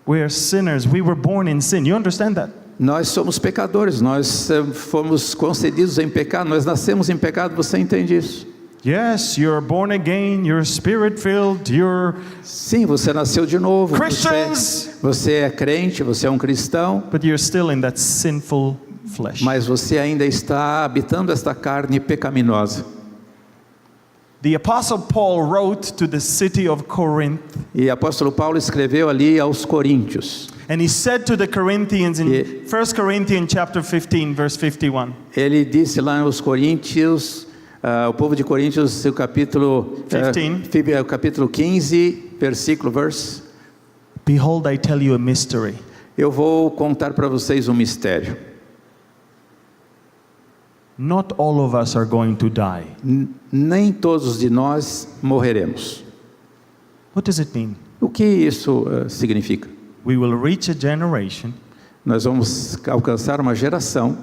We are sinners. We were born in sin. You understand that? Nós somos pecadores, nós fomos concedidos em pecado, nós nascemos em pecado, você entende isso? Yes, you're born again, you're spirit-filled, you're Sim, você nasceu de novo, Christians, você é crente, você é um cristão, but you're still in that sinful flesh. mas você ainda está habitando esta carne pecaminosa. The Apostle Paul wrote to the city of Corinth, E o apóstolo Paulo escreveu ali aos Coríntios, and he said to the Corinthians in Yeah. 1 Corinthians chapter 15, verse 51, ele disse lá aos Coríntios, o povo de Coríntios, o capítulo, 15. o capítulo 15, versículo, verse, "Behold, I tell you a mystery. eu vou contar para vocês um mistério. not all of us are going to die. Nem todos de nós morreremos. What does it mean? O que isso significa? We will reach a generation, Nós vamos alcançar uma geração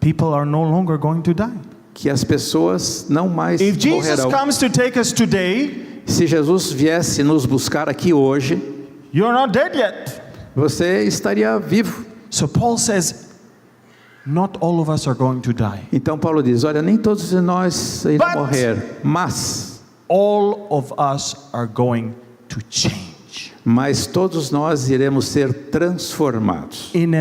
people are no longer going to die. que as pessoas não mais If Jesus morrerão. comes to take us today, Se Jesus viesse nos buscar aqui hoje, you're not dead yet. você estaria vivo. So Paul says, not all of us are going to die. Então Paulo diz, olha, nem todos de nós irão But- morrer, mas All of us are going to change. todos nós iremos ser transformados. In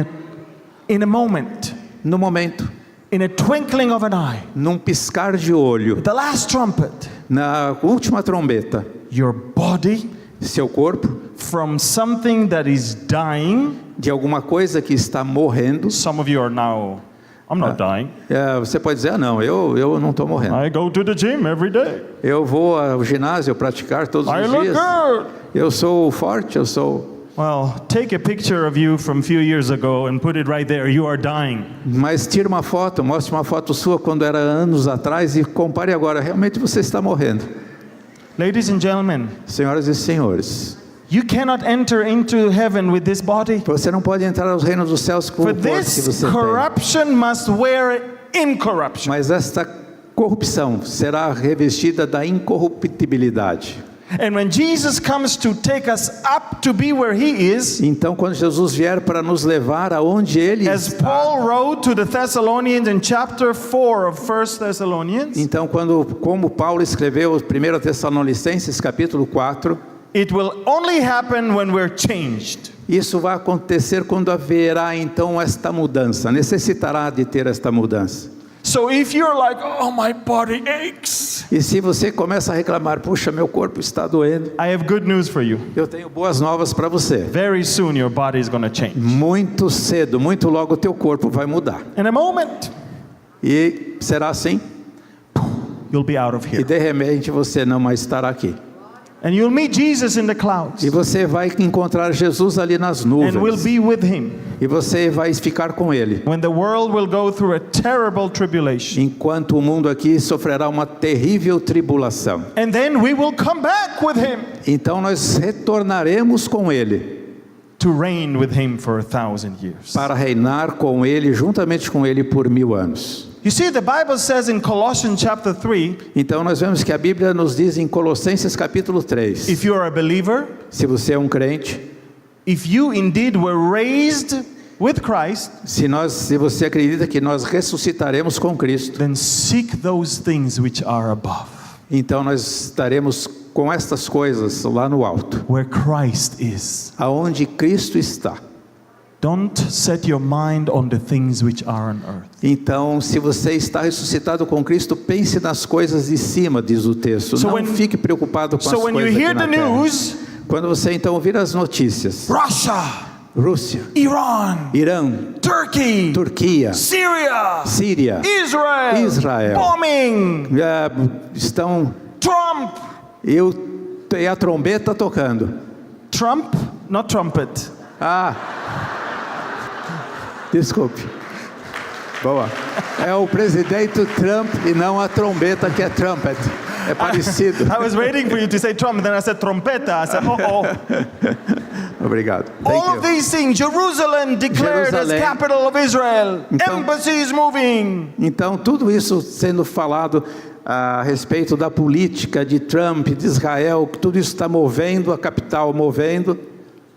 a moment, No momento, in a twinkling of an eye, num piscar de olho, the last trumpet, na última trombeta, your body seu corpo, from something that is dying. de alguma coisa que está morrendo, Some of you are now, I'm not dying. você pode dizer, não, eu não estou morrendo. I go to the gym every day. Eu vou ao ginásio praticar todos I os look dias. good. Eu sou forte, eu sou... Well, take a picture of you from a few years ago and put it right there. You are dying. Mas tire uma foto, mostre uma foto sua quando era anos atrás e compare agora. Realmente você está morrendo. Ladies and gentlemen, Senhoras e senhores, you cannot enter into heaven with this body. você não pode entrar aos reinos dos céus com o For corpo que this você tem. corruption must wear incorruption. Mas esta corrupção será revestida da incorruptibilidade. And when Jesus comes to take us up to be where he is, Então, quando Jesus vier para nos levar aonde Ele as está, Paul wrote to the Thessalonians in chapter 4 of 1 Thessalonians, então como Paulo escreveu 1 Tessalonicenses capítulo 4, it will only happen when we're changed. isso vai acontecer quando haverá então esta mudança, necessitará de ter esta mudança. So if you're like, oh, my body aches, E se você começa a reclamar, puxa, meu corpo está doendo, I have good news for you. eu tenho boas novas para você. Very soon your body is going to change. Muito cedo, muito logo o teu corpo vai mudar. In a moment, E será assim, you'll be out of e here. de repente você não mais estará aqui. And you'll meet Jesus in the clouds. E você vai encontrar Jesus ali nas And we'll nuvens. be with him E você vai ficar com Ele. when the world will go through a terrible tribulation. Enquanto o mundo aqui sofrerá uma terrível tribulação. And then we will come back with him Então nós retornaremos com Ele. to reign with him for 1,000 years. Para reinar com Ele, juntamente com Ele por 1000 anos. You see, the Bible says in Colossians chapter 3, Então nós vemos que a Bíblia nos diz em Colossenses capítulo 3. if you are a believer, Se você é um crente, if you indeed were raised with Christ, se você acredita que nós ressuscitaremos com Cristo, then seek those things which are above, então nós estaremos com estas coisas lá no alto, where Christ is. aonde Cristo está. Don't set your mind on the things which are on earth. Então, se você está ressuscitado com Cristo, pense nas coisas de cima, diz o texto. So Não when- fique preocupado com So as when you coisas aqui hear na the terra. news, Quando você então ouvir as notícias, Russia, Rússia, Iran, Irã, Turkey, Turquia, Syria, Síria, Israel. bombing, estão Trump, e a trombeta tocando. Trump, not trumpet. Desculpe. Boa. É o presidente Trump e não a trombeta que é trumpet. É parecido. I was waiting for you to say Trump, then I said trompeta. I said, oh. Obrigado. All Thank of you. these things, Jerusalem declared as Jerusalém. capital of Israel, Então- embassies moving. Então, tudo isso sendo falado a respeito da política de Trump, de Israel, que tudo isso está movendo, a capital movendo.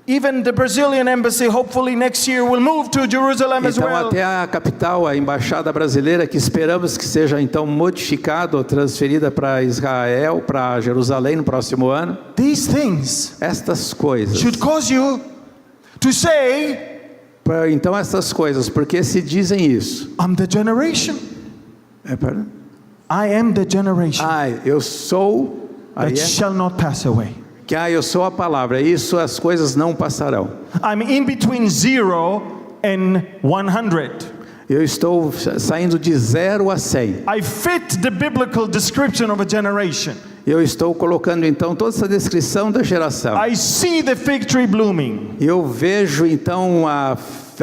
Even the Brazilian embassy, hopefully next year, will move to Jerusalem as Então, well. até a capital, a embaixada brasileira, que esperamos que seja então modificada ou transferida para Israel, para Jerusalém no próximo ano. These things Estas coisas. should cause you to say, Então, essas coisas, porque se dizem isso. I'm the generation. Perdão? I am the generation Eu sou. that shall not pass away. Eu sou a palavra. Isso, as coisas não passarão. I'm in between 0 and 100. Eu estou saindo de 0 a 100. I fit the biblical description of a generation. Eu estou colocando então toda essa descrição da geração. I see the fig tree blooming. Eu vejo então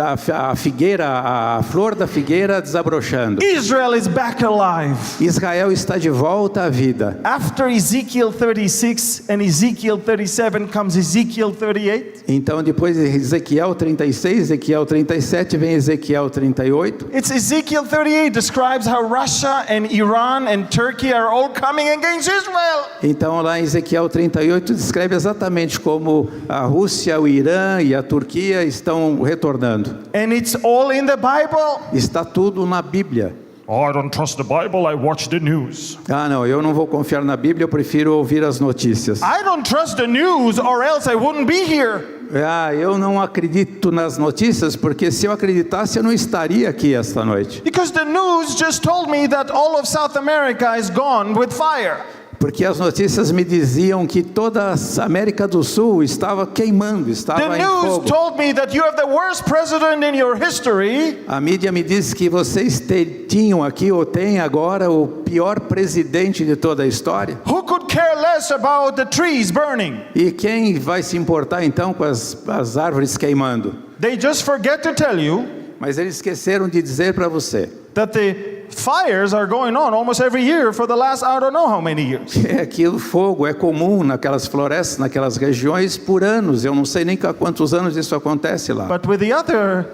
a figueira, a flor da figueira desabrochando. Israel is back alive. Israel está de volta à vida. After Ezekiel 36 and Ezekiel 37 comes Ezekiel 38. Então, depois de Ezequiel 36, Ezequiel 37, vem Ezequiel 38. It's Ezekiel 38 describes how Russia and Iran and Turkey are all coming against Israel. Então, lá em Ezequiel 38, descreve exatamente como a Rússia, o Irã e a Turquia estão retornando. And it's all in the Bible. Está tudo na Bíblia. Oh, I don't trust the Bible, I watch the news. Ah, não, eu não vou confiar na Bíblia, eu prefiro ouvir as notícias. I don't trust the news or else I wouldn't be here. Ah, eu não acredito nas notícias, porque se eu acreditasse, eu não estaria aqui esta noite. Because the news just told me that all of South America is gone with fire. Porque as notícias me diziam que toda a América do Sul estava queimando, estava The em news fogo. told me that you have the worst president in your history. A mídia me disse que vocês tinham aqui ou têm agora o pior presidente de toda a história. Who could care less about the trees burning? E quem vai se importar então com as árvores queimando? They just forget to tell you Mas eles esqueceram de dizer para você that the fires are going on almost every year for the last I don't know how many years. que o fogo é comum naquelas florestas, naquelas regiões por anos. Eu não sei nem há quantos anos isso acontece lá. But with the other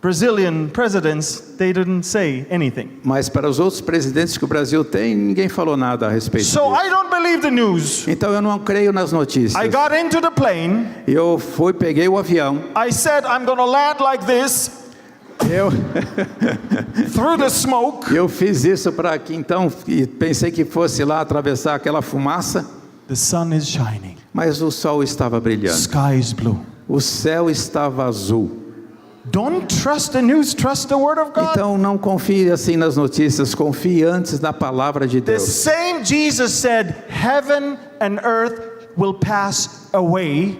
Brazilian presidents, they didn't say anything. Mas para os outros presidentes que o Brasil tem, ninguém falou nada a respeito So disso. I don't believe the news. Então eu não creio nas notícias. I got into the plane. Eu peguei o avião. I said I'm going to land like this Eu through the smoke. Eu fiz isso para que então, e pensei que fosse lá atravessar aquela fumaça, The sun is shining. mas o sol estava brilhando. Sky is blue. O céu estava azul. Don't trust the news, trust the word of God. Então não confie assim nas notícias, confie antes na palavra de The Deus. same Jesus said, heaven and earth will pass away,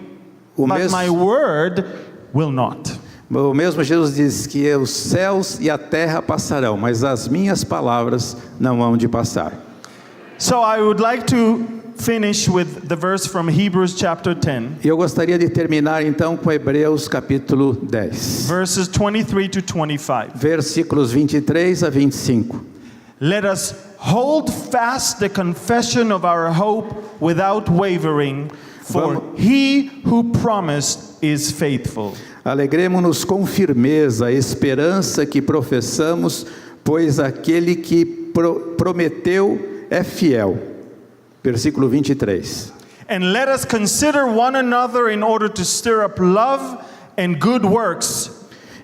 O but mesmo- my word will not. O mesmo Jesus diz que os céus e a terra passarão, mas as minhas palavras não hão de passar. So I would like to finish with the verse from Hebrews chapter 10, E eu gostaria de terminar então com Hebreus capítulo 10, verses 23 to 25. versículos 23 a 25. Let us hold fast the confession of our hope without wavering, for he who promised is faithful. Alegremo-nos com firmeza a esperança que professamos, pois aquele que prometeu é fiel. Versículo 23. And let us consider one another in order to stir up love and good works,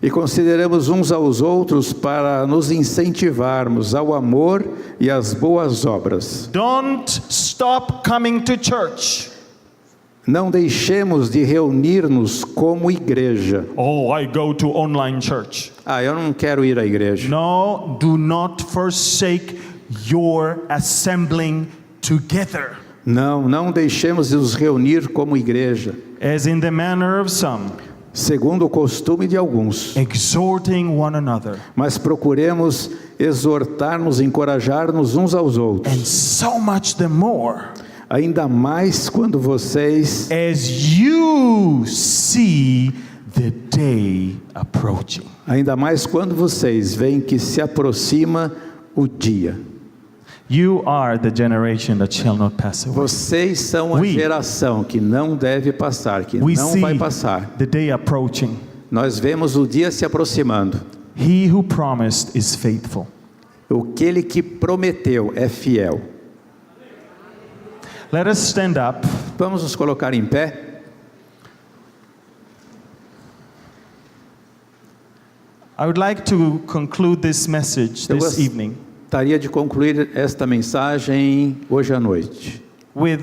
E consideremos uns aos outros para nos incentivarmos ao amor e às boas obras. don't stop coming to church. Não deixemos de reunir-nos como igreja. Oh, I go to online church. Ah, eu não quero ir à igreja. No, do not forsake your assembling together, Não deixemos de nos reunir como igreja, as in the manner of some, segundo o costume de alguns. exhorting one another, Mas procuremos exortar-nos, encorajar-nos uns aos outros. and so much the more Ainda mais quando vocês as you see the day approaching. Ainda mais quando vocês veem que se aproxima o dia. You are the generation that shall not pass away. Vocês são a We- geração que não deve passar, que We não see vai passar. the day approaching. Nós vemos o dia se aproximando. He who promised is faithful. Aquele que prometeu é fiel. Let us stand up. Vamos nos colocar em pé. I would like to conclude this message Eu this evening gostaria de concluir esta mensagem hoje à noite. with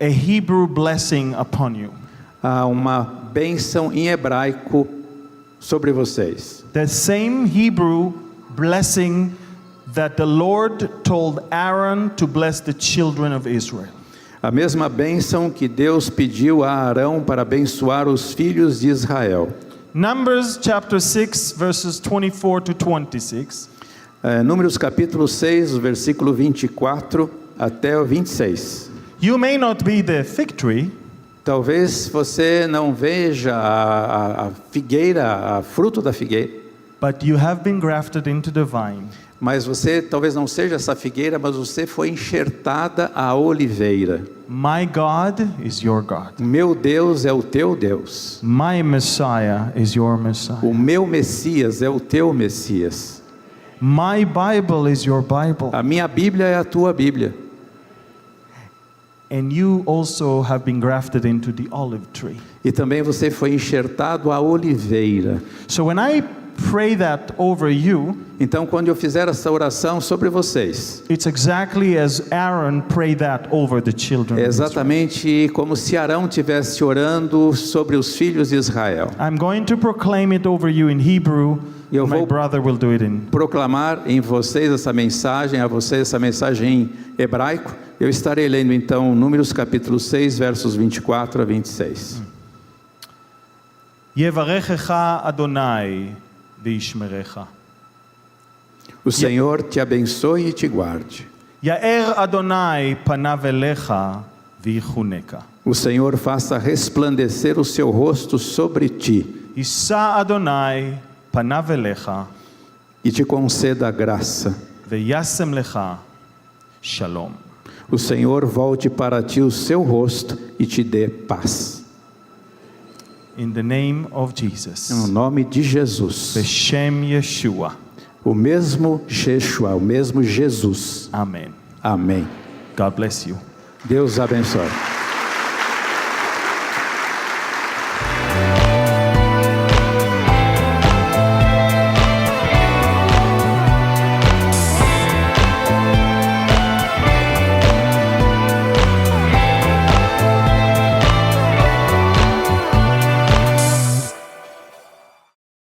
a Hebrew blessing upon you. Há uma bênção em hebraico sobre vocês. The same Hebrew blessing that the Lord told Aaron to bless the children of Israel. A mesma bênção que Deus pediu a Arão para abençoar os filhos de Israel. Numbers chapter 6 verses 24 to 26. Números capítulo 6, versículo 24 até o 26. You may not be the fig tree, Talvez você não veja a figueira, a fruto da figueira, but you have been grafted into the vine. mas você talvez não seja essa figueira, mas você foi enxertada à oliveira. My God is your God. Meu Deus é o teu Deus. My Messiah is your Messiah. O meu Messias é o teu Messias. My Bible is your Bible. A minha Bíblia é a tua Bíblia. And you also have been grafted into the olive tree. E também você foi enxertado à oliveira. So when I pray that over you, Então, quando eu fizer essa oração sobre vocês, it's exactly as Aaron prayed that over the children é of Israel. exatamente como se Arão estivesse orando sobre os filhos de Israel. I'm going to proclaim it over you in Hebrew. Eu My vou- brother will do it in. Proclamar em vocês essa mensagem, a vocês essa mensagem em hebraico. Eu estarei lendo então Números capítulo 6, versos 24 a 26. Yevarechecha Adonai v'yishmerecha. O Senhor te abençoe e te guarde. Yaer Adonai panav elecha v'yichuneka. O Senhor faça resplandecer o seu rosto sobre ti Yisa Adonai panav elecha e te conceda graça. v'yasem lecha shalom. O Senhor volte para ti o seu rosto e te dê paz. In the name of Jesus. No nome de Jesus. B'Shem Yeshua. O mesmo Yeshua, o mesmo Jesus. Amen. Amém. God bless you. Deus abençoe.